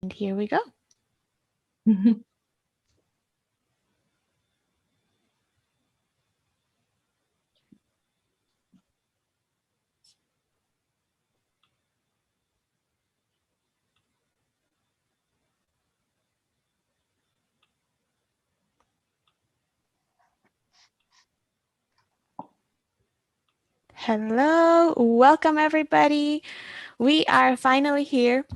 And here we go. Hello, welcome everybody. We are finally here.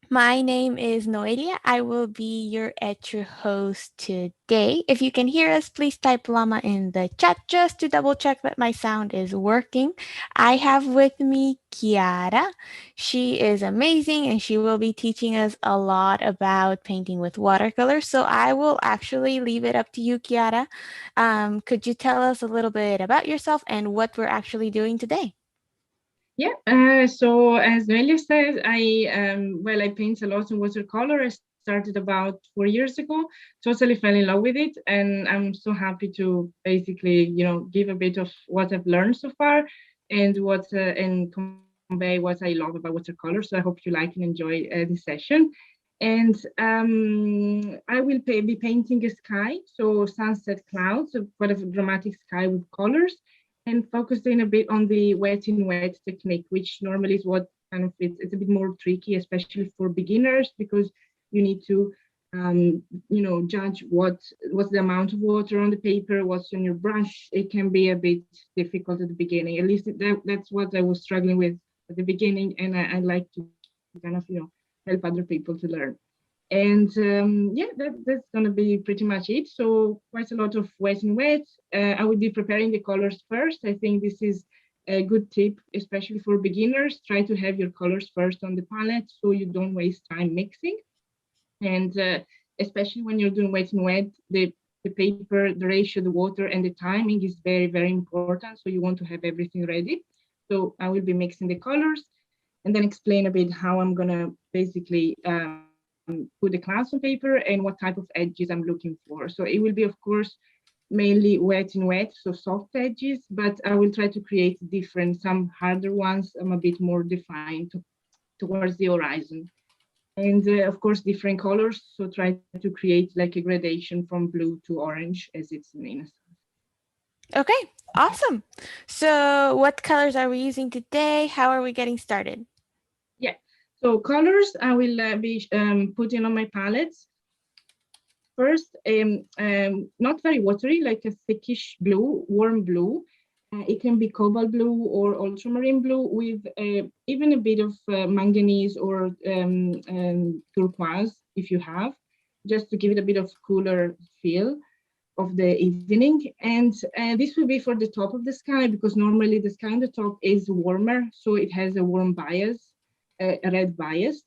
My name is Noelia. I will be your Etchr host today. If you can hear us, please type llama in the chat just to double check that my sound is working. I have with me Chiara. She is amazing and she will be teaching us a lot about painting with watercolor. So I will actually leave it up to you, Chiara. Could you tell us a little bit about yourself and what we're actually doing today? Yeah, so as Noelia said, I paint a lot in watercolor. I started about 4 years ago, totally fell in love with it, and I'm so happy to basically, give a bit of what I've learned so far and convey what I love about watercolor. So I hope you like and enjoy this session. And I will be painting a sky, so sunset clouds, quite a dramatic sky with colors, and focusing a bit on the wet in wet technique, which normally is what kind of it's a bit more tricky, especially for beginners, because you need to judge what's the amount of water on the paper, what's on your brush. It can be a bit difficult at the beginning. At least that's what I was struggling with at the beginning, and I like to kind of help other people to learn. And yeah, that's going to be pretty much it. So quite a lot of wet and wet. I will be preparing the colors first. I think this is a good tip, especially for beginners. Try to have your colors first on the palette so you don't waste time mixing. And especially when you're doing wet and wet, the paper, the ratio, the water, and the timing is very, very important. So you want to have everything ready. So I will be mixing the colors and then explain a bit how I'm going to basically put the clouds on paper and what type of edges I'm looking for. So it will be, of course, mainly wet and wet, so soft edges, but I will try to create different, some harder ones, a bit more defined towards the horizon. And of course, different colors. So try to create like a gradation from blue to orange as it's named. Okay, awesome. So what colors are we using today? How are we getting started? Yeah. So colors, I will be putting on my palettes. First, not very watery, like a thickish blue, warm blue. It can be cobalt blue or ultramarine blue with even a bit of manganese or turquoise if you have, just to give it a bit of cooler feel of the evening. And this will be for the top of the sky because normally the sky on the top is warmer, so it has a warm bias, a red bias.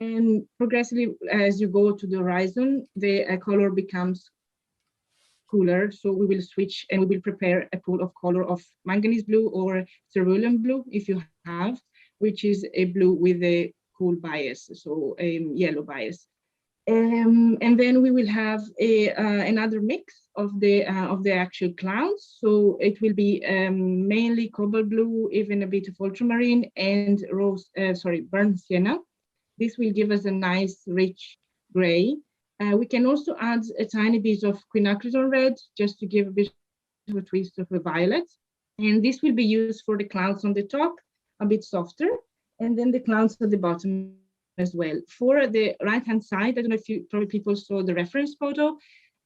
And progressively, as you go to the horizon, the color becomes cooler. So we will switch and we will prepare a pool of color of manganese blue or cerulean blue, if you have, which is a blue with a cool bias, so a yellow bias. And then we will have another mix of the actual clouds. So it will be mainly cobalt blue, even a bit of ultramarine, and burnt sienna. This will give us a nice, rich gray. We can also add a tiny bit of quinacridone red, just to give a bit of a twist of a violet. And this will be used for the clouds on the top, a bit softer, and then the clouds at the bottom as well. For the right-hand side, I don't know if probably people saw the reference photo,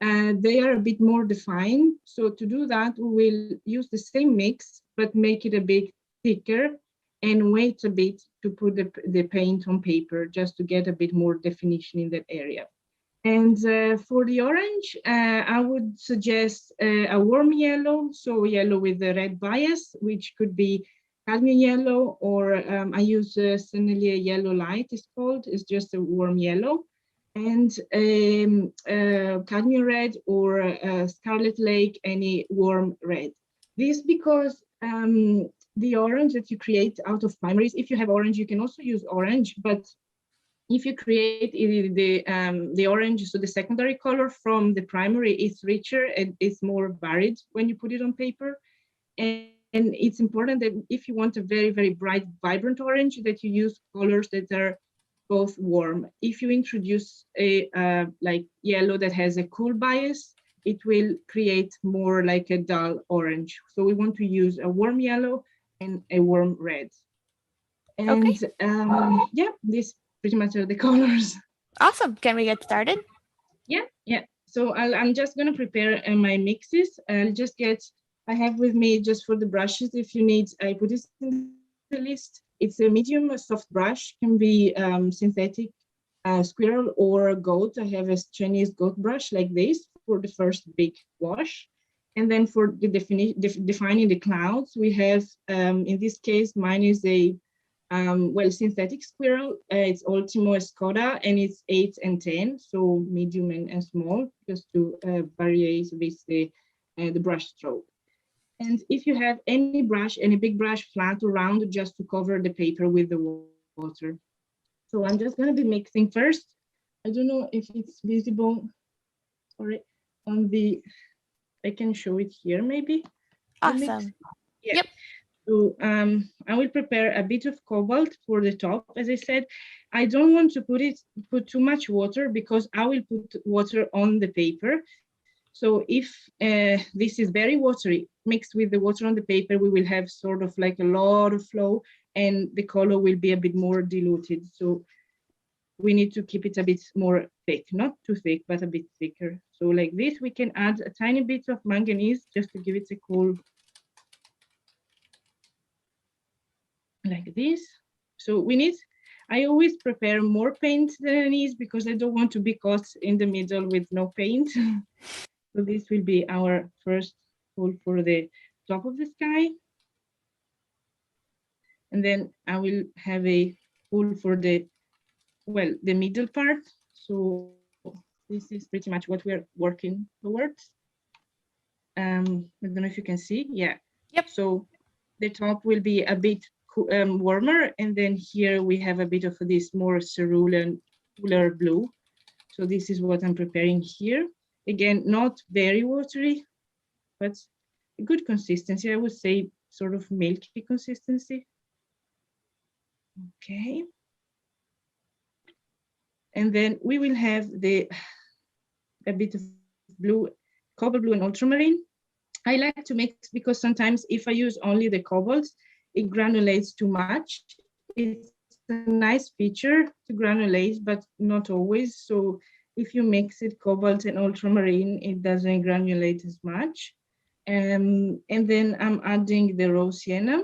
they are a bit more defined. So to do that, we will use the same mix, but make it a bit thicker and wait a bit to put the paint on paper just to get a bit more definition in that area. And for the orange, I would suggest a warm yellow, so yellow with a red bias, which could be cadmium yellow, or I use Sennelier yellow light, it's called. It's just a warm yellow. And cadmium red or Scarlet Lake, any warm red. This because the orange that you create out of primaries, if you have orange, you can also use orange, but if you create the orange, so the secondary color from the primary is richer and is more varied when you put it on paper. And it's important that if you want a very, very bright, vibrant orange, that you use colors that are both warm. If you introduce a like yellow that has a cool bias, it will create more like a dull orange. So we want to use a warm yellow and a warm red. Okay, And yeah, this pretty much are the colors. awesome. Can we get started? Yeah, yeah. So I'm just gonna prepare my mixes. I'll just get, I have with me just for the brushes, if you need, I put this in the list. It's a medium soft brush, can be synthetic squirrel or goat. I have a Chinese goat brush like this for the first big wash. And then for the defining the clouds, we have, in this case, mine is a well, synthetic squirrel, it's Ultimo Escoda, and it's 8 and 10, so medium and small, just to vary with the brush stroke. And if you have any brush, any big brush, flat or round, just to cover the paper with the water. So I'm just going to be mixing first. I don't know if it's visible or on the, I can show it here maybe, the mix. Awesome. Yeah. Yep. So I will prepare a bit of cobalt for the top. As I said, I don't want to put too much water because I will put water on the paper. So if this is very watery, mixed with the water on the paper, we will have sort of like a lot of flow and the color will be a bit more diluted. So we need to keep it a bit more thick, not too thick, but a bit thicker. So like this, we can add a tiny bit of manganese just to give it a cool, like this. So we need, I always prepare more paint than I need because I don't want to be caught in the middle with no paint. So this will be our first tool for the top of the sky. And then I will have a tool for the, well, the middle part. So this is pretty much what we're working towards. I don't know if you can see. Yeah. Yep. So the top will be a bit warmer, and then here we have a bit of this more cerulean cooler blue. So this is what I'm preparing here. Again, not very watery, but a good consistency. I would say sort of milky consistency. Okay. And then we will have a bit of blue, cobalt blue and ultramarine. I like to mix because sometimes if I use only the cobalt, it granulates too much. It's a nice feature to granulate, but not always. So if you mix it cobalt and ultramarine, it doesn't granulate as much. And then I'm adding the raw sienna,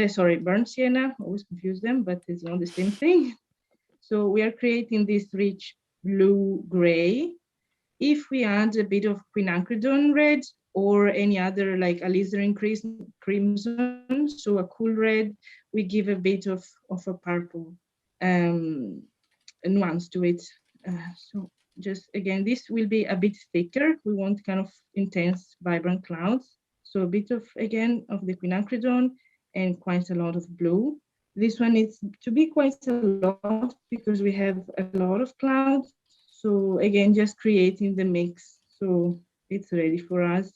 sorry, burnt sienna, always confuse them, but it's not the same thing. So we are creating this rich blue-gray. If we add a bit of quinacridone red or any other like alizarin crimson, so a cool red, we give a bit of a purple nuance to it. So just again, this will be a bit thicker. We want kind of intense, vibrant clouds. So a bit of, again, of the quinacridone and quite a lot of blue. This one needs to be quite a lot because we have a lot of clouds. So again, just creating the mix. So it's ready for us.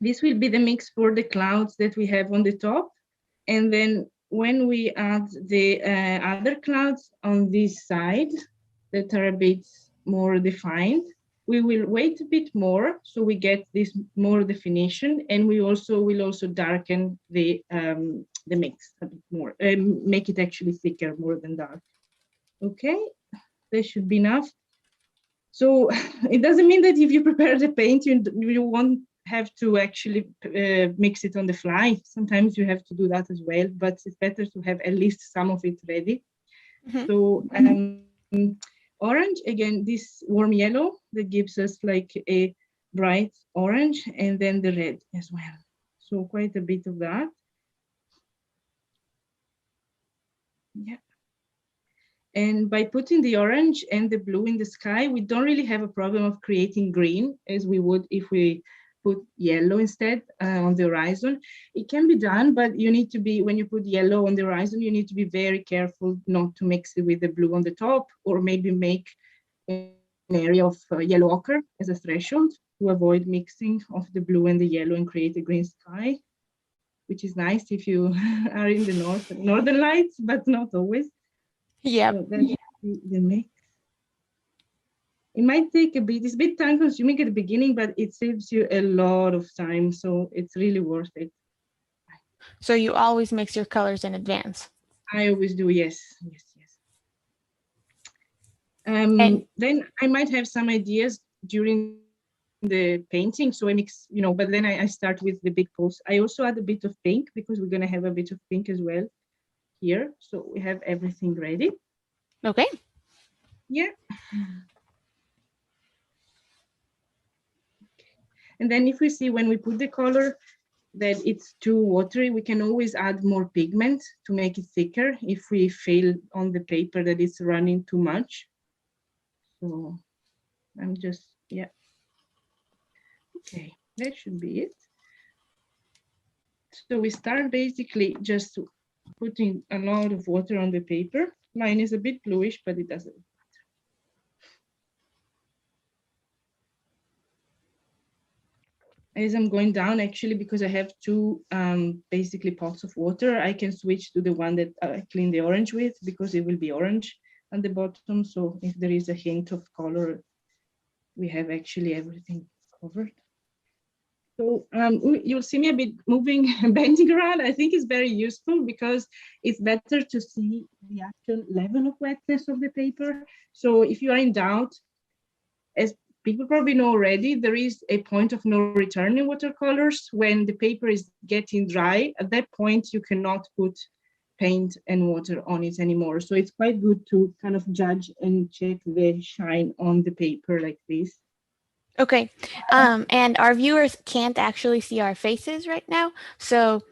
This will be the mix for the clouds that we have on the top. And then when we add the other clouds on this side that are a bit more defined, we will wait a bit more so we get this more definition, and we also will also darken the mix a bit more, make it actually thicker more than dark. Okay, that should be enough. So it doesn't mean that if you prepare the paint, you won't have to actually mix it on the fly. Sometimes you have to do that as well, but it's better to have at least some of it ready. Mm-hmm. So orange, again, this warm yellow that gives us like a bright orange, and then the red as well. So quite a bit of that. Yeah. And by putting the orange and the blue in the sky, we don't really have a problem of creating green as we would if we put yellow instead on the horizon. It can be done, but you need to be, when you put yellow on the horizon, you need to be very careful not to mix it with the blue on the top, or maybe make an area of yellow ochre as a threshold to avoid mixing of the blue and the yellow and create a green sky, which is nice if you are in the northern lights, but not always. Yep. So that's the mix. It might take a bit, it's a bit time consuming at the beginning, but it saves you a lot of time. So it's really worth it. So you always mix your colors in advance. I always do, yes, yes, yes. And Then I might have some ideas during the painting. So I mix, but then I start with the big pulse. I also add a bit of pink because we're going to have a bit of pink as well here. So we have everything ready. okay. Yeah. And then if we see when we put the color that it's too watery, we can always add more pigment to make it thicker if we feel on the paper that it's running too much. So I'm just, yeah, okay, that should be it. So we start basically just putting a lot of water on the paper. Mine is a bit bluish, but it doesn't. As I'm going down, actually, because I have two basically pots of water, I can switch to the one that I clean the orange with because it will be orange on the bottom. So if there is a hint of color, we have actually everything covered. So you'll see me a bit moving and bending around. I think it's very useful because it's better to see the actual level of wetness of the paper. So if you are in doubt, as people probably know already, there is a point of no return in watercolors. When the paper is getting dry, at that point, you cannot put paint and water on it anymore. So it's quite good to kind of judge and check the shine on the paper like this. Okay. And our viewers can't actually see our faces right now. So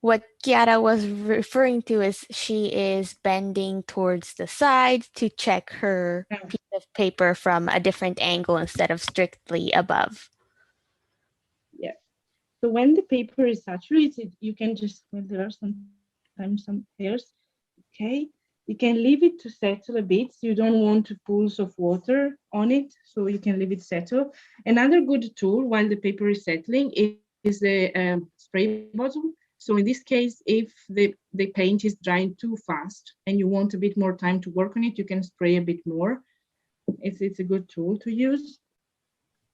what Chiara was referring to is she is bending towards the side to check her Yeah. piece of paper from a different angle instead of strictly above. Yeah. So when the paper is saturated, you can just, when there are sometimes some hairs, okay, you can leave it to settle a bit. You don't want pools of water on it, so you can leave it settle. Another good tool while the paper is settling is the spray bottle. So in this case, if the paint is drying too fast and you want a bit more time to work on it, you can spray a bit more. It's a good tool to use.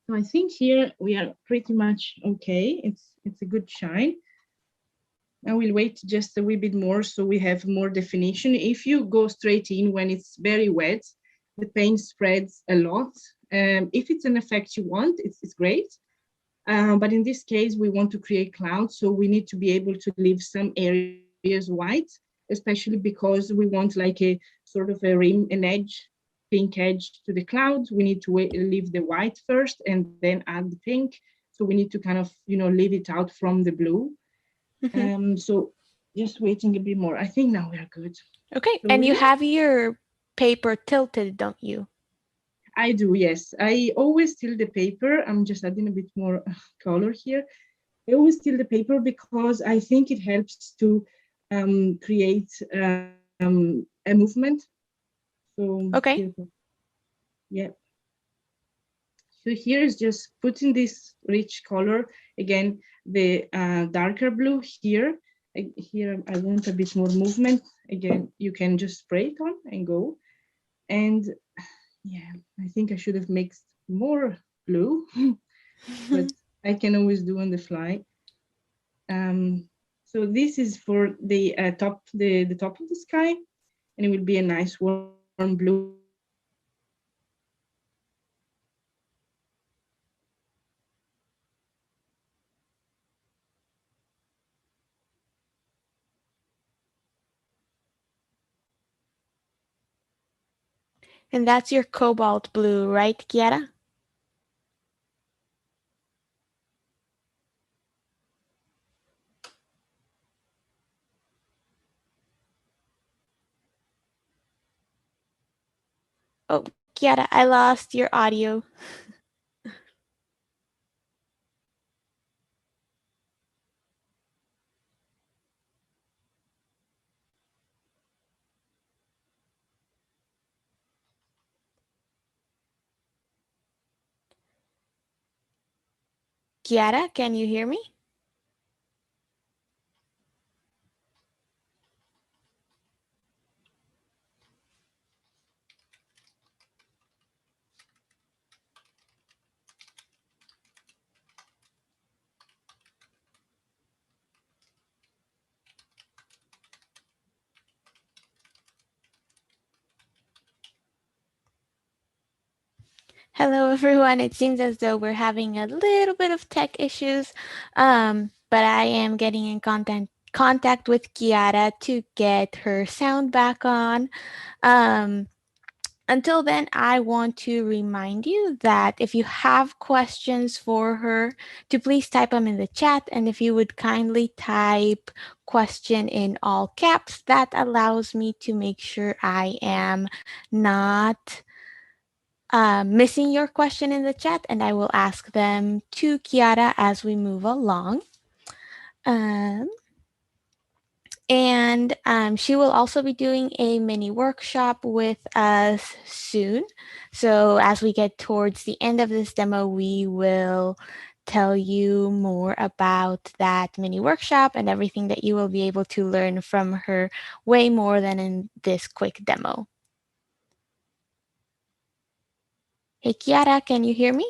So I think here we are pretty much okay. It's a good shine. I will wait just a wee bit more so we have more definition. If you go straight in when it's very wet, the paint spreads a lot. If it's an effect you want, it's great. But in this case, we want to create clouds, so we need to be able to leave some areas white, especially because we want like a sort of a rim, an edge, pink edge to the clouds. We need to leave the white first and then add the pink. So we need to kind of, leave it out from the blue. Mhm. So just waiting a bit more. I think now we are good. Okay. So And you yeah, have your paper tilted, don't you? I do, yes. I always till the paper. I'm just adding a bit more color here. I always till the paper because I think it helps to create a movement. So here, Okay. yeah. So here is just putting this rich color again, the darker blue here. Here I want a bit more movement. Again, you can just spray it on and go. And yeah, I think I should have mixed more blue, but I can always do on the fly. So this is for the top, the top of the sky, and it will be a nice warm blue. And then for the And that's your cobalt blue, right, Chiara? Oh, Chiara, I lost your audio. Chiara, can you hear me? Hello, everyone. It seems as though we're having a little bit of tech issues, but I am getting in contact with Chiara to get her sound back on. Um, until then, I want to remind you that if you have questions for her, to please type them in the chat. And if you would kindly type question in all caps, that allows me to make sure I am not missing your question in the chat, and I will ask them to Chiara as we move along. Um, and she will also be doing a mini workshop with us soon. So, as we get towards the end of this demo, we will tell you more about that mini workshop and everything that you will be able to learn from her way more than in this quick demo. Hey, Chiara, can you hear me?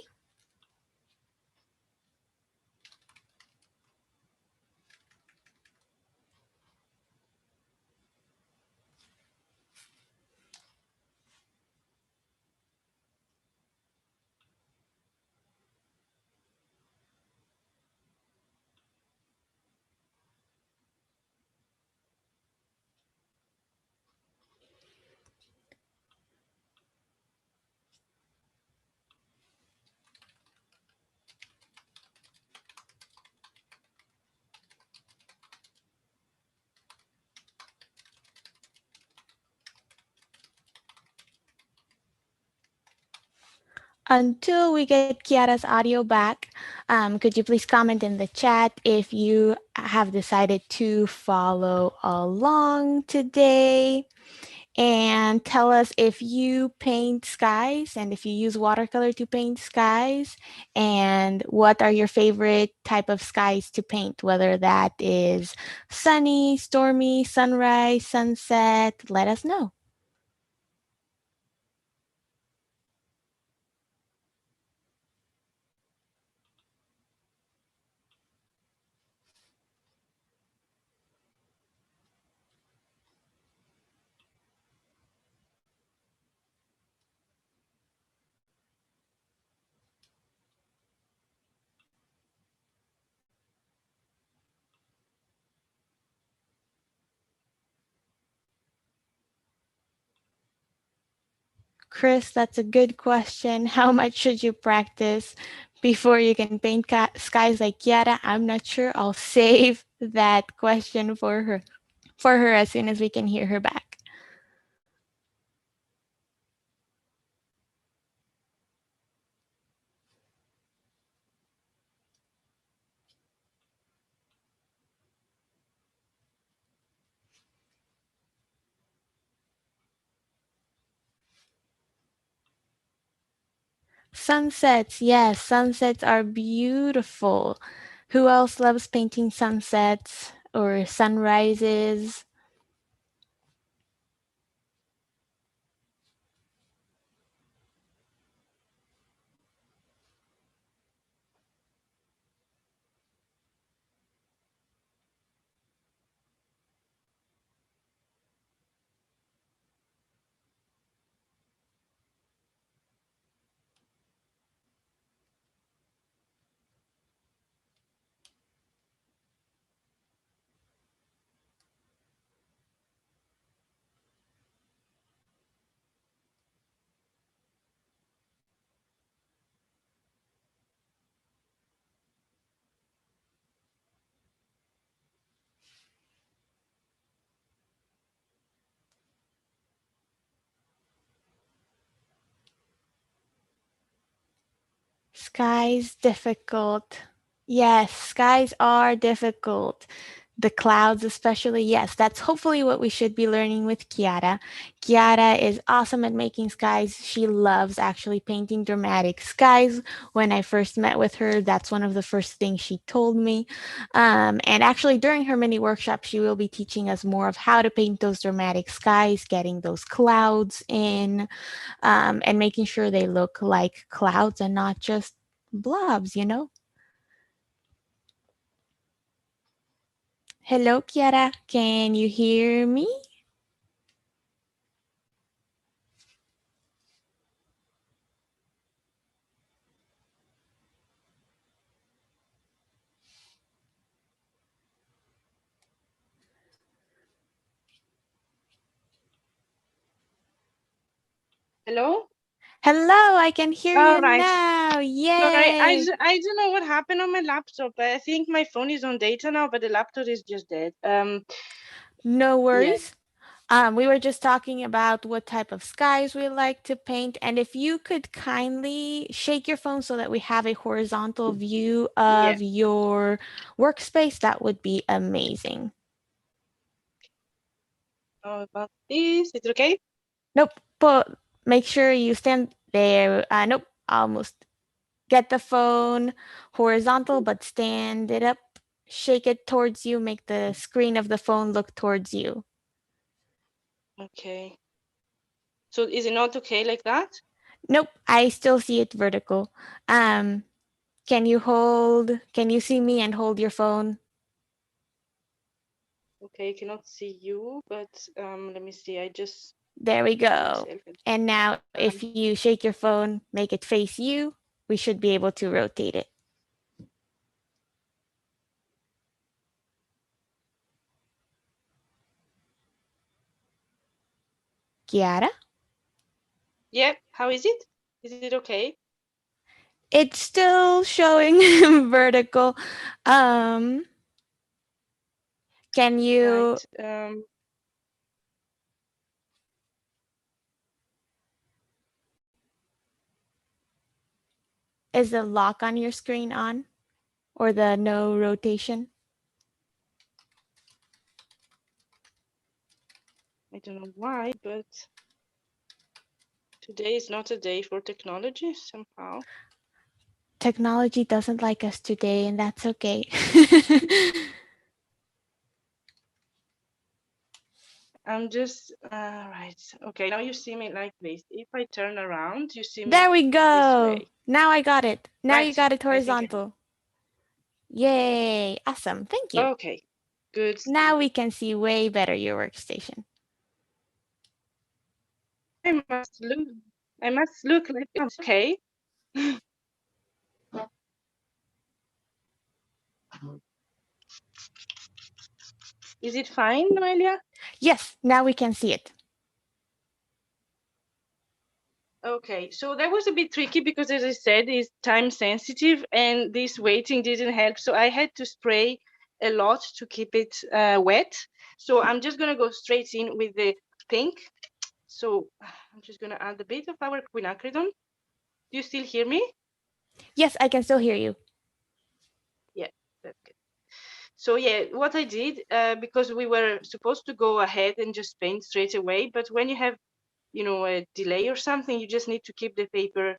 Until we get Kiara's audio back, could you please comment in the chat if you have decided to follow along today? And tell us if you paint skies and if you use watercolor to paint skies, and what are your favorite type of skies to paint, whether that is sunny, stormy, sunrise, sunset. Let us know. Chris, that's a good question. How much should you practice before you can paint skies like Kiara? I'm not sure. I'll save that question for her as soon as we can hear her back. Sunsets, yes, sunsets are beautiful. Who else loves painting sunsets or sunrises? Skies difficult. Yes, skies are difficult. The clouds, especially, yes, that's hopefully what we should be learning with Chiara. Chiara is awesome at making skies. She loves actually painting dramatic skies. When I first met with her, that's one of the first things she told me. And actually, during her mini workshop, she will be teaching us more of how to paint those dramatic skies, getting those clouds in, and making sure they look like clouds and not just blobs. Hello, Chiara. Can you hear me? Hello? Hello, I can hear All you right. now. Sorry, Yay! I don't know what happened on my laptop. I think my phone is on data now, but the laptop is just dead. No Yeah, worries. We were just talking about what type of skies we like to paint, and if you could kindly shake your phone so that we have a horizontal view yeah. of your workspace, that would be amazing. About this, it's okay? Nope, but make sure you stand there. Nope, almost. Get the phone horizontal, but stand it up. Shake it towards you. Make the screen of the phone look towards you. Okay. So is it not okay like that? Nope, I still see it vertical. Um, can you see me and hold your phone? Okay, I cannot see you, but let me see. I just There we put go. myself at And now the if side. you shake your phone, make it face you, we should be able to rotate it. Chiara? Yeah, how is it? Is it okay? It's still showing vertical. Um, can you, Right. is the lock on your screen on? Or the no rotation? I don't know why, but today is not a day for technology somehow. Technology doesn't like us today, and that's okay. I'm just right. Okay, now you see me like this. If I turn around, you see me There we this go. way. Now I got it. Now you Right. got it I think I horizontal. Yay. Awesome. Thank you. okay. Good Now stuff. we can see way better your workstation. I must look like it's okay. Is it fine, Noelia? Yes, now we can see it. Okay, so that was a bit tricky because, as I said, it's time sensitive and this waiting didn't help. So I had to spray a lot to keep it wet. So I'm just going to go straight in with the pink. So I'm just going to add a bit of our quinacridone. Do you still hear me? Yes, I can still hear you. Yeah, that's good. So yeah, what I did, because we were supposed to go ahead and just paint straight away, but when you have a delay or something, you just need to keep the paper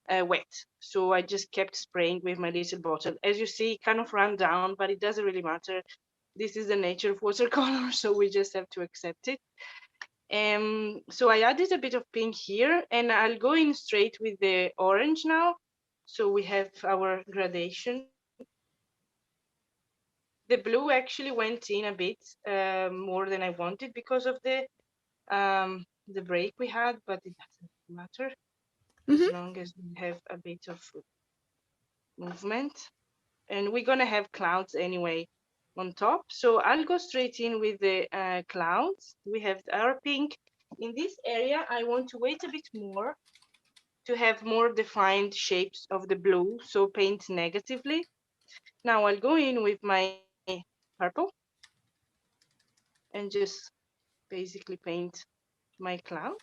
wet. So I just kept spraying with my little bottle. As you see, it kind of ran down, but it doesn't really matter. This is the nature of watercolor, so we just have to accept it. So I added a bit of pink here, and I'll go in straight with the orange now. So we have our gradation. The blue actually went in a bit more than I wanted because of the break we had, but it doesn't matter as Mm-hmm. long as we have a bit of movement. And we're gonna have clouds anyway on top. So I'll go straight in with the clouds. We have our pink. In this area, I want to wait a bit more to have more defined shapes of the blue, so paint negatively. Now I'll go in with my purple and just basically paint my cloud.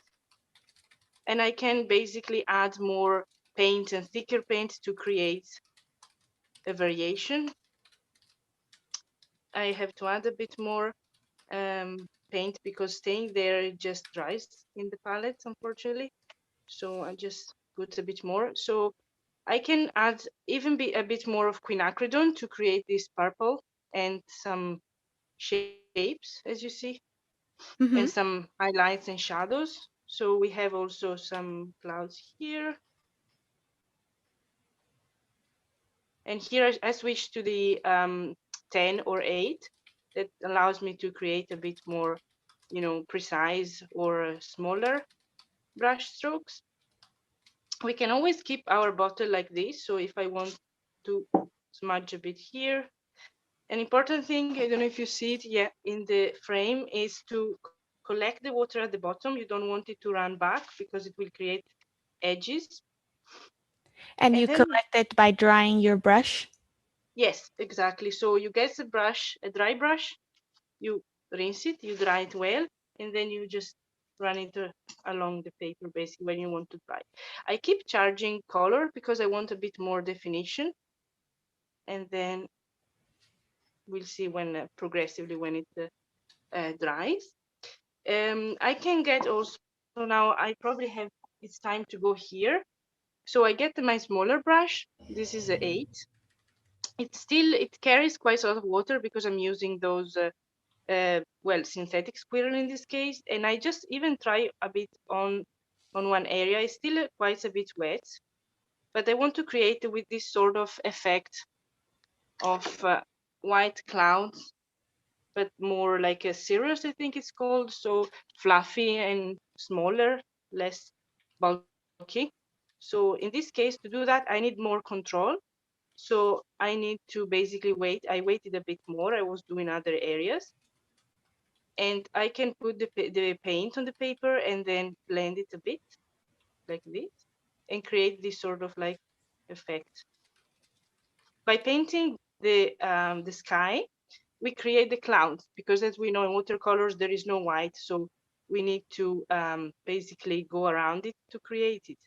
And I can basically add more paint and thicker paint to create a variation. I have to add a bit more paint because staying there it just dries in the palette, unfortunately. So I just put a bit more. So I can add even a bit more of quinacridone to create this purple and some shapes, as you see, and Mm-hmm. some highlights and shadows. So we have also some clouds here. And here I switch to the 10 or 8. That allows me to create a bit more, precise or smaller brush strokes. We can always keep our bottle like this. So if I want to smudge a bit here, an important thing, I don't know if you see it, yeah, in the frame is to connect collect the water at the bottom. You don't want it to run back because it will create edges. And you And then, collect it by drying your brush? yes, exactly. So you get a brush, a dry brush, you rinse it, you dry it well, and then you just run it along the paper basically when you want to dry. I keep charging color because I want a bit more definition, and then we'll see when progressively when it dries. I can get also now, I probably have, it's time to go here. So I get my smaller brush. This is a 8. It carries quite a lot of water because I'm using those well, synthetic squirrel in this case, and I just even try a bit on one area. It's still quite a bit wet, but I want to create with this sort of effect of white clouds, but more like a cirrus, I think it's called. So fluffy and smaller, less bulky. So in this case, to do that, I need more control. So I need to basically wait. I waited a bit more. I was doing other areas, and I can put the paint on the paper and then blend it a bit like this and create this sort of like effect. By painting the sky, we create the clouds because, as we know, in watercolors there is no white, so we need to basically go around it to create it.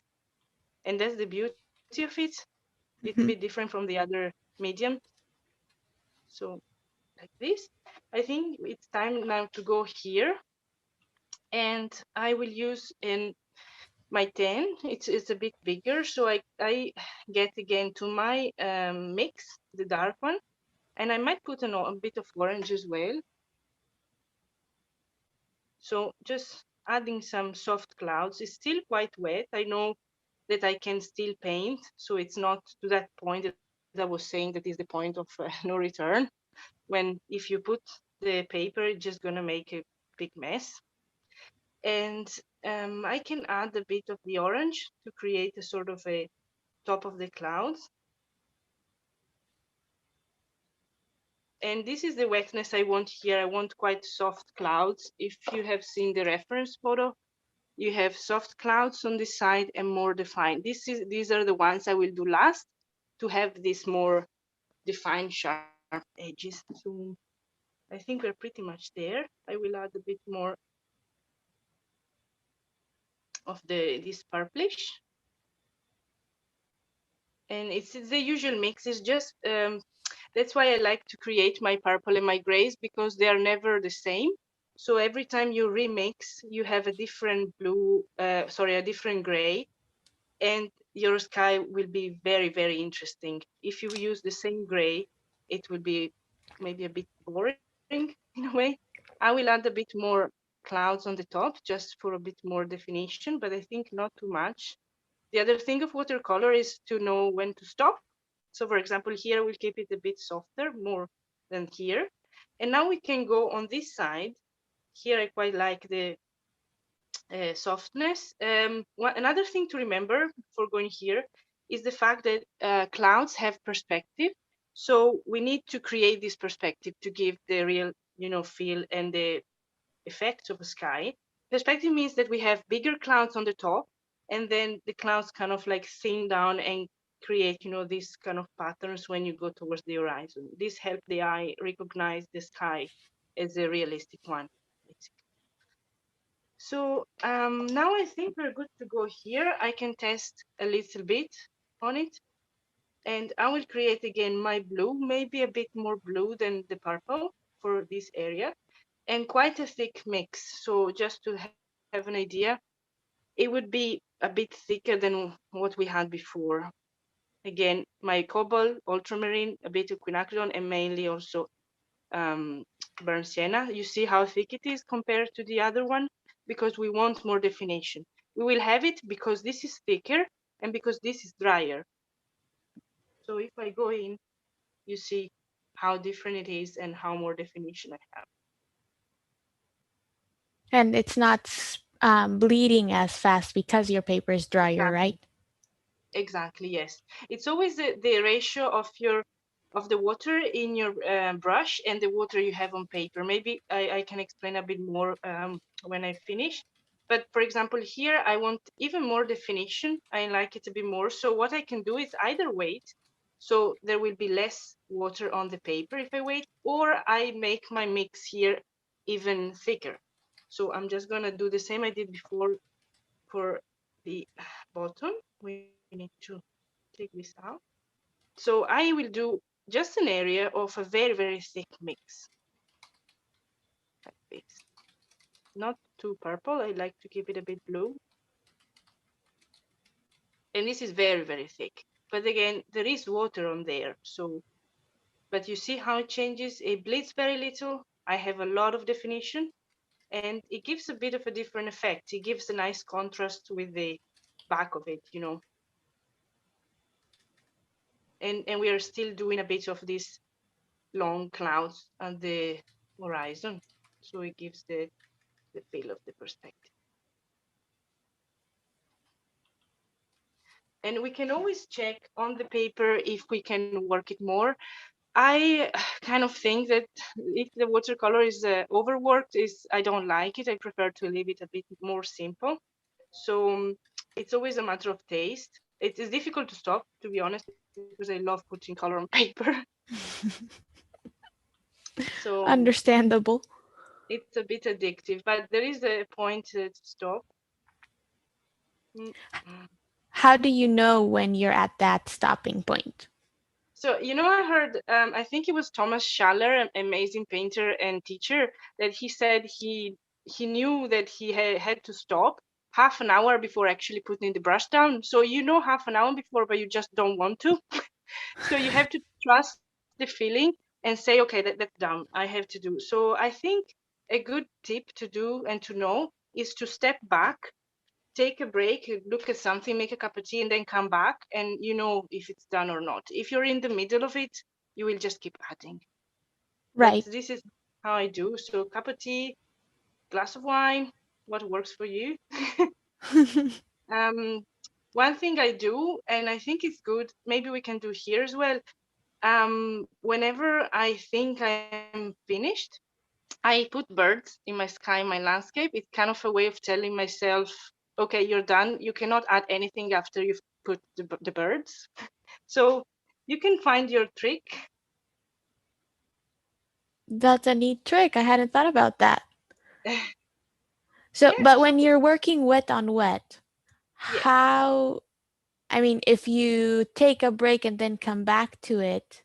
And that's the beauty of it. It's a bit Mhm. different from the other medium. So like this, I think it's time now to go here, and I will use in my 10. It's a bit bigger, so I get again to my mix, the dark one, and I might put a bit of orange as well. So just adding some soft clouds. It's still quite wet. I know that I can still paint, so it's not to that point that I was saying that is the point of no return. When if you put the paper, it's just gonna make a big mess. And I can add a bit of the orange to create a sort of a top of the clouds. And this is the wetness I want here. I want quite soft clouds. If you have seen the reference photo, you have soft clouds on this side and more defined. These are the ones I will do last to have this more defined, sharp edges. So I think we're pretty much there. I will add a bit more of this purplish. And it's the usual mix. It's just that's why I like to create my purple and my grays, because they are never the same. So every time you remix, you have a different blue, sorry, a different gray, and your sky will be very, very interesting. If you use the same gray, it will be maybe a bit boring in a way. I will add a bit more clouds on the top just for a bit more definition, but I think not too much. The other thing of watercolor is to know when to stop. So for example, here we'll keep it a bit softer, more than here. And now we can go on this side. Here I quite like the softness. Another thing to remember before going here is the fact that clouds have perspective. So we need to create this perspective to give the real, feel and the effects of a sky. Perspective means that we have bigger clouds on the top, and then the clouds kind of like thin down and create, these kind of patterns when you go towards the horizon. This helps the eye recognize the sky as a realistic one, basically. So now I think we're good to go here. I can test a little bit on it, and I will create again my blue, maybe a bit more blue than the purple for this area, and quite a thick mix. So just to have an idea, it would be a bit thicker than what we had before. Again, my cobalt, ultramarine, a bit of quinacridone, and mainly also um, burnt sienna. You see how thick it is compared to the other one? Because we want more definition. We will have it because this is thicker and because this is drier. So if I go in, you see how different it is and how more definition I have. And it's not bleeding as fast because your paper is drier, Exactly. right? Exactly, yes. It's always the ratio of your of the water in your brush and the water you have on paper. Maybe I can explain a bit more when I finish. But for example, here I want even more definition. I like it a bit more. So what I can do is either wait, so there will be less water on the paper if I wait, or I make my mix here even thicker. So I'm just gonna do the same I did before for the bottom. We need to take this out. So I will do just an area of a very, very thick mix like this. Not too purple. I like to keep it a bit blue. And this is very, very thick. But again, there is water on there. So, but you see how it changes? It bleeds very little. I have a lot of definition and it gives a bit of a different effect. It gives a nice contrast with the back of it, you know. And we are still doing a bit of these long clouds on the horizon. So it gives the feel of the perspective. And we can always check on the paper if we can work it more. I kind of think that if the watercolor is overworked, is I don't like it. I prefer to leave it a bit more simple. So it's always a matter of taste. It is difficult to stop, to be honest, because I love putting color on paper. So Understandable. it's a bit addictive, but there is a point to stop. Mm, mm. How do you know when you're at that stopping point? So, you know, I heard, I think it was Thomas Schaller, an amazing painter and teacher, that he said he knew that he had to stop half an hour before actually putting the brush down. So you know half an hour before, but you just don't want to. So you have to trust the feeling and say, okay, that's done. I have to do. So I think a good tip to do and to know is to step back, take a break, look at something, make a cup of tea, and then come back, and you know if it's done or not. If you're in the middle of it, you will just keep adding. But Right. this is how I do. So, cup of tea, glass of wine, what works for you. um, One thing I do, and I think it's good, maybe we can do here as well. Whenever I think I'm finished, I put birds in my sky, my landscape. It's kind of a way of telling myself, okay, you're done. You cannot add anything after you've put the birds. So you can find your trick. That's a neat trick. I hadn't thought about that. So, Yeah. but So when you're working wet on wet, yeah. how, I mean, if you take a break and then come back to it,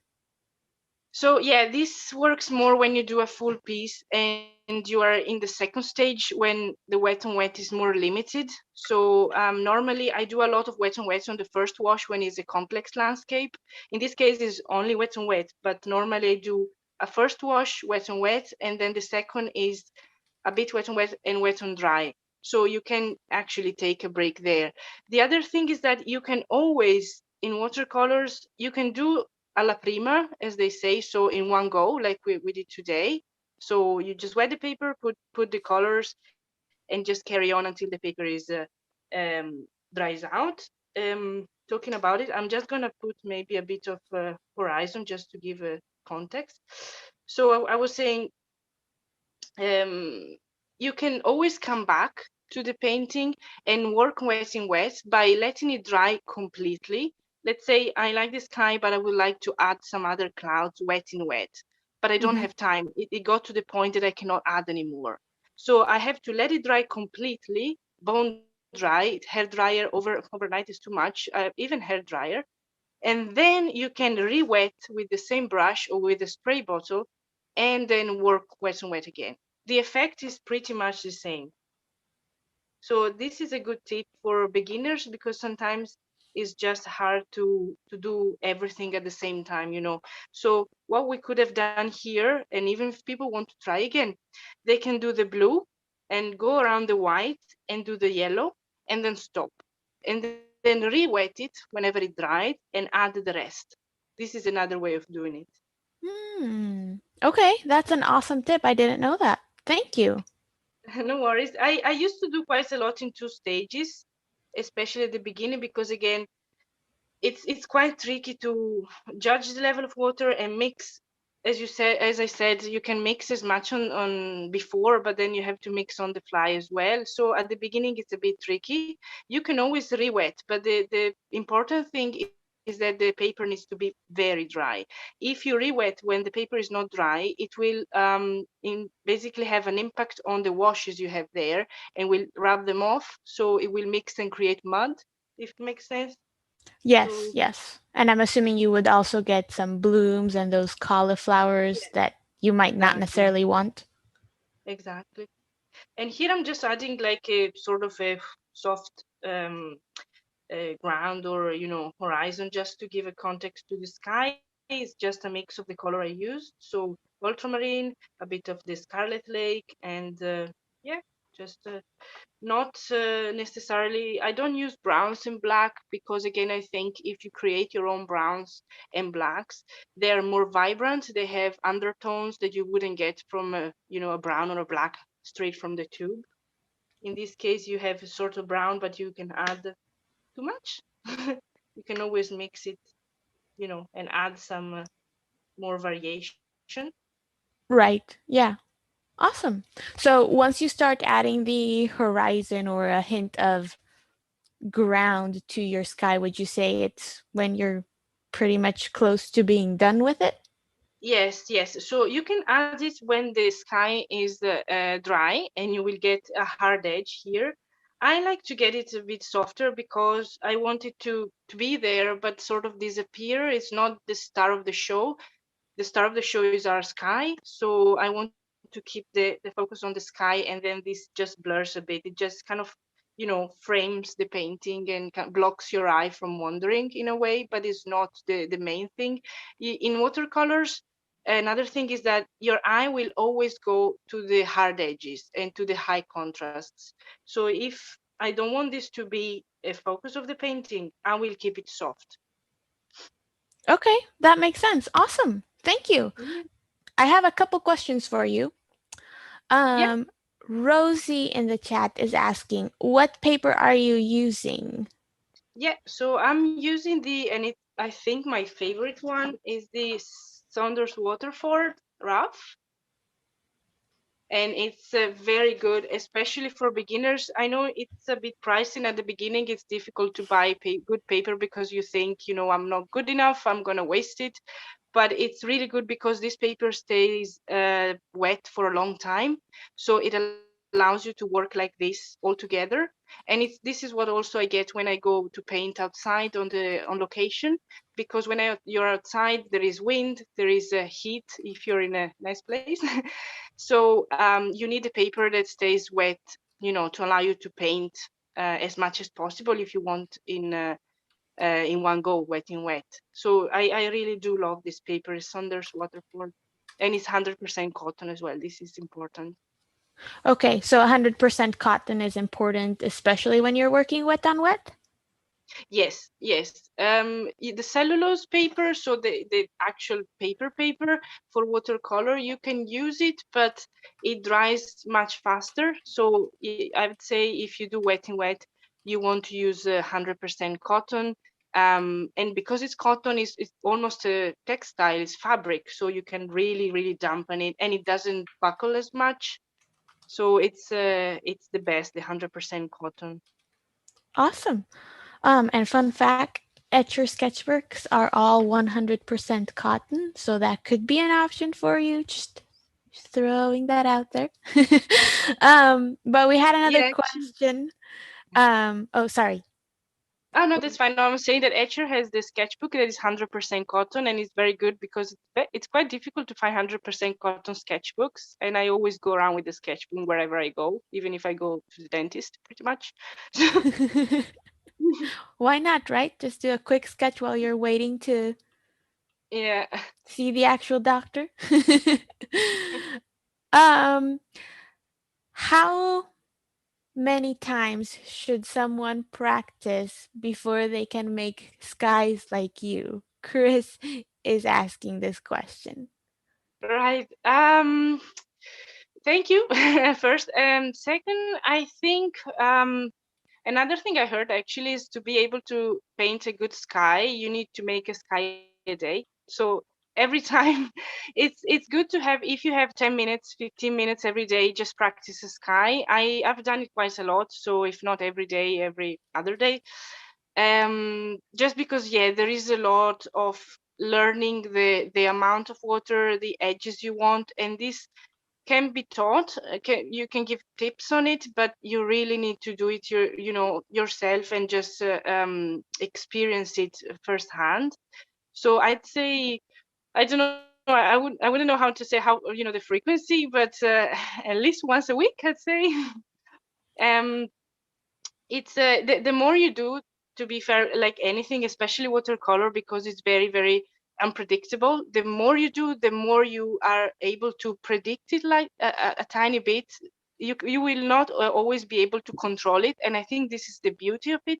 So yeah, this works more when you do a full piece and you are in the second stage when the wet and wet is more limited. So normally I do a lot of wet and wet on the first wash when it's a complex landscape. In this case, it's only wet and wet, but normally I do a first wash, wet and wet, and then the second is a bit wet and wet and dry. So you can actually take a break there. The other thing is that you can always, in watercolors, you can do alla prima, as they say, so in one go, like we did today. So you just wet the paper, put the colors, and just carry on until the paper is dries out. Talking about it, I'm just gonna put maybe a bit of horizon just to give a context. So I was saying you can always come back to the painting and work wet in wet by letting it dry completely. Let's say I like the sky, but I would like to add some other clouds wet in wet, but I don't hmm have time. It got to the point that I cannot add anymore. So I have to let it dry completely, bone dry, hair dryer overnight is too much, even hair dryer. And then you can re-wet with the same brush or with a spray bottle and then work wet and wet again. The effect is pretty much the same. So this is a good tip for beginners because sometimes it's just hard to do everything at the same time, you know. So what we could have done here, and even if people want to try again, they can do the blue and go around the white and do the yellow and then stop. And then re-wet it whenever it dried and add the rest. This is another way of doing it. Hmm. Okay, that's an awesome tip. I didn't know that. Thank you. No worries. I used to do quite a lot in two stages, especially at the beginning, because again, it's quite tricky to judge the level of water and mix. As I said, you can mix as much on before, but then you have to mix on the fly as well. So at the beginning it's a bit tricky. You can always re-wet, but the important thing is that the paper needs to be very dry. If you re-wet when the paper is not dry, it will basically have an impact on the washes you have there and will rub them off, so it will mix and create mud, if it makes sense. Yes, So yes. And I'm assuming you would also get some blooms and those cauliflowers yeah, that you might not exactly, necessarily want. exactly. And here I'm just adding like a sort of a soft ground, or horizon, just to give a context to the sky. It's just a mix of the color I used. So ultramarine, a bit of the scarlet lake, and yeah, just not necessarily. I don't use browns and black because, again, I think if you create your own browns and blacks, they're more vibrant. They have undertones that you wouldn't get from a brown or a black straight from the tube. In this case, you have a sort of brown, but you can add too much. You can always mix it, and add some more variation. Right. Yeah. Awesome. So once you start adding the horizon or a hint of ground to your sky, would you say it's when you're pretty much close to being done with it? Yes, yes. So you can add it when the sky is dry, and you will get a hard edge here. I like to get it a bit softer because I want it to be there, but sort of disappear. It's not the star of the show. The star of the show is our sky. So I want to keep the focus on the sky, and then this just blurs a bit. It just kind of, frames the painting and blocks your eye from wandering in a way, but it's not the main thing. In watercolors, another thing is that your eye will always go to the hard edges and to the high contrasts. So if I don't want this to be a focus of the painting, I will keep it soft. Okay, that makes sense. Awesome. Thank you. Yeah. I have a couple questions for you. Yeah. Um, Rosie in the chat is asking, what paper are you using? Yeah, so I'm using and I think my favorite one is the Saunders Waterford Rough, and it's very good, especially for beginners. I know it's a bit pricey, and at the beginning it's difficult to buy good paper because you think, I'm not good enough, I'm gonna waste it. But it's really good because this paper stays wet for a long time, so it allows you to work like this all together. And this is what also I get when I go to paint outside on location, because when you're outside there is wind, there is heat if you're in a nice place. So you need a paper that stays wet, to allow you to paint as much as possible if you want in one go, wet in wet. So I really do love this paper, Saunders Waterford, and it's 100% cotton as well. This is important. Okay, so 100% cotton is important, especially when you're working wet on wet? Yes, yes. The cellulose paper, so the actual paper for watercolor, you can use it, but it dries much faster. So I would say if you do wet in wet, you want to use 100% cotton. And because it's cotton, it's almost a textile, it's fabric, so you can really, really dampen it, and it doesn't buckle as much. So it's the best, the 100% cotton. Awesome. And fun fact, Etchr sketchbooks are all 100% cotton, so that could be an option for you. Just throwing that out there. But we had another Yeah, actually. question. Oh, sorry. Oh no, that's fine. No, I'm saying that Etcher has this sketchbook that is 100% cotton, and it's very good because it's quite difficult to find 100% cotton sketchbooks, and I always go around with the sketchbook wherever I go, even if I go to the dentist, pretty much. Why not, right? Just do a quick sketch while you're waiting to Yeah. see the actual doctor. um, how many times should someone practice before they can make skies like you? Chris is asking this question. Right. Thank you first. Second, I think Another thing I heard actually is to be able to paint a good sky, you need to make a sky a day. So every time it's good to have, if you have 10 minutes, 15 minutes every day, just practice a sky. I've done it quite a lot, so if not every day, every other day. Just because, yeah, there is a lot of learning the amount of water, the edges you want, and this can be taught. You can give tips on it, but you really need to do it yourself and just experience it firsthand. So I'd say, I don't know, I wouldn't know how to say how, the frequency, but at least once a week, I'd say. um it's the more you do, to be fair, like anything, especially watercolor, because it's very, very unpredictable. The more you do, the more you are able to predict it, like a tiny bit. You will not always be able to control it, and I think this is the beauty of it.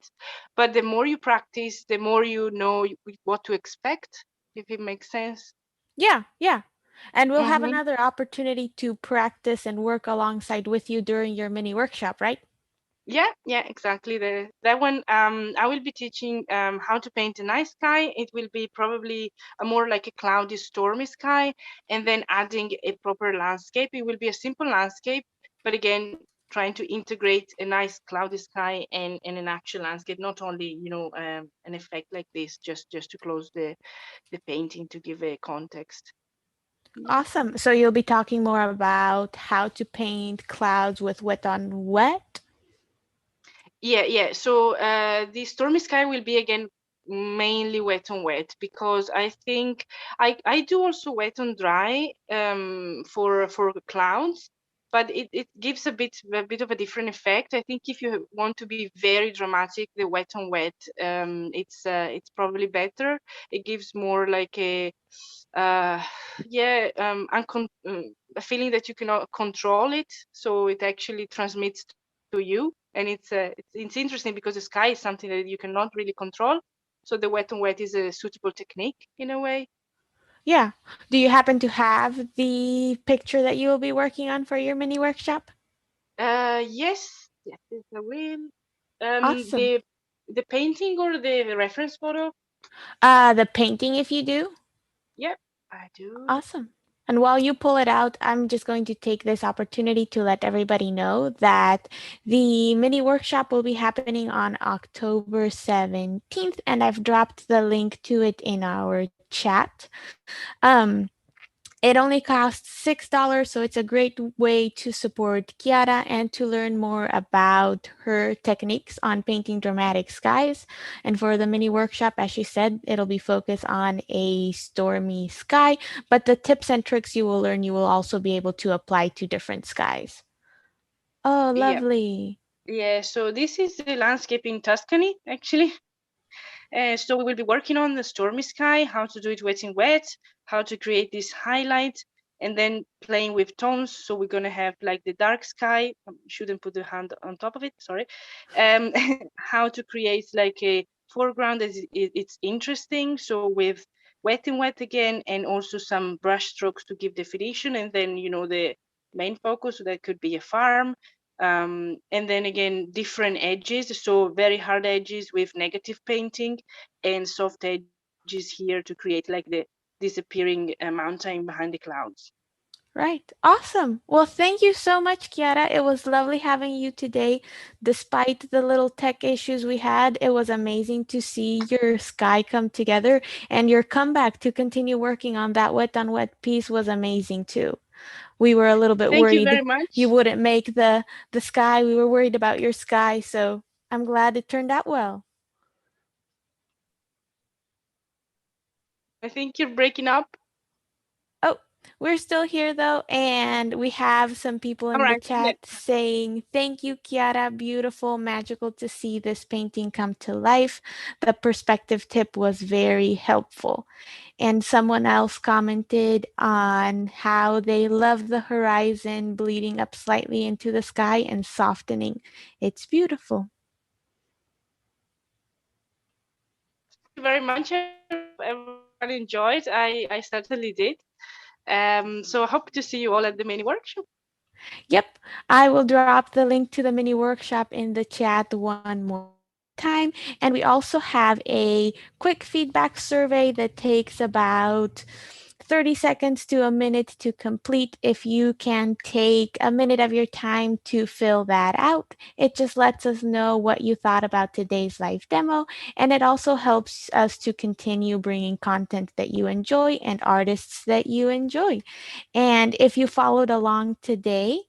But the more you practice, the more you know what to expect, if it makes sense. Yeah, yeah. And we'll have Mm-hmm. another opportunity to practice and work alongside with you during your mini workshop, right? Yeah, yeah, exactly. That one, I will be teaching how to paint a nice sky. It will be probably a more like a cloudy, stormy sky, and then adding a proper landscape. It will be a simple landscape, but again, trying to integrate a nice cloudy sky and an actual landscape, not only, an effect like this, just to close the painting to give a context. Yeah. Awesome. So you'll be talking more about how to paint clouds with wet on wet? Yeah, yeah. So the stormy sky will be again mainly wet on wet, because I think I do also wet on dry for clouds, but it gives a bit of a different effect. I think if you want to be very dramatic, the wet on wet, it's probably better. It gives more like uh yeah a feeling that you cannot control it, so it actually transmits to you. And it's interesting because the sky is something that you cannot really control, so the wet on wet is a suitable technique in a way. Yeah. Do you happen to have the picture that you will be working on for your mini workshop? Yes, yes, yes, I will. Awesome. The painting or the reference photo? The painting if you do? Yep, I do. Awesome. And while you pull it out, I'm just going to take this opportunity to let everybody know that the mini workshop will be happening on October 17th, and I've dropped the link to it in our chat. Um, it only costs $6, so it's a great way to support Chiara and to learn more about her techniques on painting dramatic skies. And for the mini workshop, as she said, it'll be focused on a stormy sky, but the tips and tricks you will learn, you will also be able to apply to different skies. Oh, Yeah, lovely. yeah. So this is the landscape in Tuscany, actually. So we will be working on the stormy sky, how to do it wet in wet, how to create this highlight, and then playing with tones. So we're gonna have like the dark sky. Shouldn't put the hand on top of it. Sorry. Um, how to create like a foreground that it's interesting. So with wet and wet again, and also some brush strokes to give definition, and then the main focus. So that could be a farm, and then again different edges, so very hard edges with negative painting, and soft edges here to create like the disappearing mountain behind the clouds. Right. Awesome. Well, thank you so much, Chiara. It was lovely having you today. Despite the little tech issues we had, it was amazing to see your sky come together, and your comeback to continue working on that wet on wet piece was amazing too. We were a little bit Thank you worried very you much. wouldn't make the sky. We were worried about your sky, so I'm glad it turned out well. I think you're breaking up. Oh, we're still here though, and we have some people All in the right, yeah. chat saying, "Thank you, Chiara. Beautiful, magical to see this painting come to life. The perspective tip was very helpful." And someone else commented on how they love the horizon bleeding up slightly into the sky and softening. It's beautiful. Thank you very much. I hope everyone enjoyed. I certainly did. So I hope to see you all at the mini workshop. Yep, I will drop the link to the mini workshop in the chat one more time. And we also have a quick feedback survey that takes about 30 seconds to a minute to complete. If you can take a minute of your time to fill that out, it just lets us know what you thought about today's live demo. And it also helps us to continue bringing content that you enjoy and artists that you enjoy. And if you followed along today,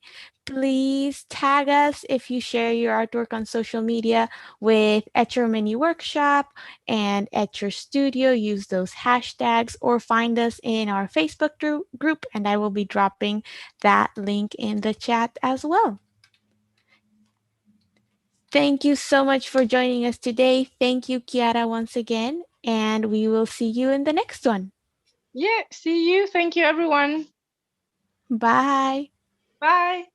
please tag us if you share your artwork on social media with Etchr Mini Workshop and Etchr Studio. Use those hashtags or find us in our Facebook group, and I will be dropping that link in the chat as well. Thank you so much for joining us today. Thank you, Chiara, once again, and we will see you in the next one. Yeah, see you. Thank you, everyone. Bye. Bye.